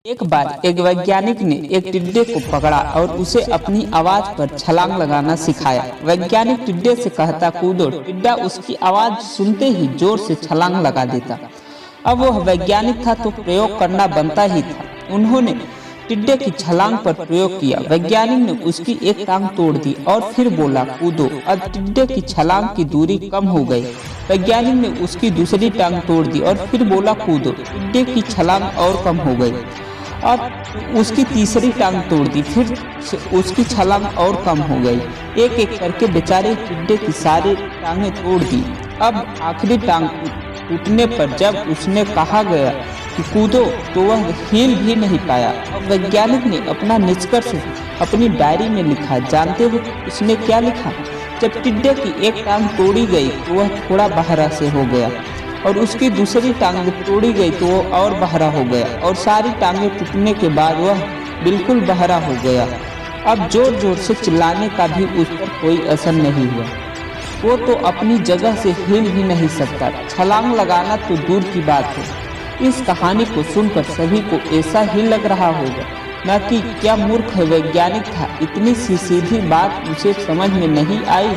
एक बार एक वैज्ञानिक ने एक टिड्डे को पकड़ा और उसे अपनी आवाज पर छलांग लगाना सिखाया। वैज्ञानिक टिड्डे से कहता कूदो, टिड्डा उसकी आवाज सुनते ही जोर से छलांग लगा देता। अब वह वैज्ञानिक था तो प्रयोग करना बनता ही था। उन्होंने टिड्डे की छलांग पर प्रयोग किया। वैज्ञानिक ने उसकी एक टांग तोड़ दी और फिर बोला कूदो। अब टिड्डे की छलांग की दूरी कम हो गई। वैज्ञानिक ने उसकी दूसरी टांग तोड़ दी और फिर बोला कूदो। टिड्डे की छलांग और कम हो गई। अब उसकी तीसरी टांग तोड़ दी, फिर उसकी छलांग और कम हो गई। एक एक करके बेचारे टिड्डे की सारी टांगें तोड़ दी। अब आखिरी टांग टूटने पर जब उसने कहा गया कि कूदो तो वह हिल भी नहीं पाया। अब वैज्ञानिक ने अपना निष्कर्ष अपनी डायरी में लिखा। जानते हो उसने क्या लिखा? जब टिड्डे की एक टांग तोड़ी गई तो वह थोड़ा बहरा से हो गया और उसकी दूसरी टांग तोड़ी गई तो वो और बहरा हो गया और सारी टांगें टूटने के बाद वह बिल्कुल बहरा हो गया। अब जोर जोर से चिल्लाने का भी उस पर कोई असर नहीं हुआ। वो तो अपनी जगह से हिल भी नहीं सकता, छलांग लगाना तो दूर की बात है। इस कहानी को सुनकर सभी को ऐसा ही लग रहा होगा न कि क्या मूर्ख वैज्ञानिक था, इतनी सी सीधी बात उसे समझ में नहीं आई।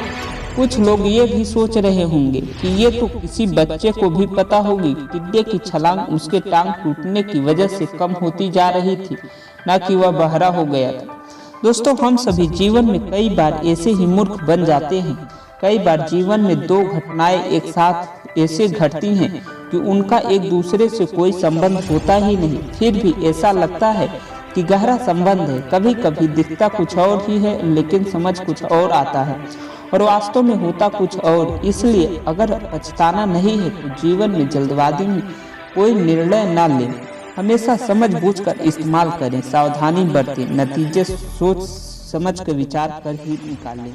कुछ लोग ये भी सोच रहे होंगे कि ये तो किसी बच्चे को भी पता होगी। टिड्डे की छलांग उसके टांग टूटने की वजह से कम होती जा रही थी, न कि वह बहरा हो गया था। दोस्तों, हम सभी जीवन में कई बार ऐसे ही मूर्ख बन जाते हैं। कई बार जीवन में दो घटनाएं एक साथ ऐसे घटती हैं कि उनका एक दूसरे से कोई संबंध होता ही नहीं, फिर भी ऐसा लगता है कि गहरा संबंध है। कभी कभी दिखता कुछ और ही है लेकिन समझ कुछ और आता है और वास्तव में होता कुछ और। इसलिए अगर पछताना नहीं है तो जीवन में जल्दबाजी में कोई निर्णय न लें। हमेशा समझ बूझ कर इस्तेमाल करें, सावधानी बरतें, नतीजे सोच समझ कर विचार कर ही निकालें।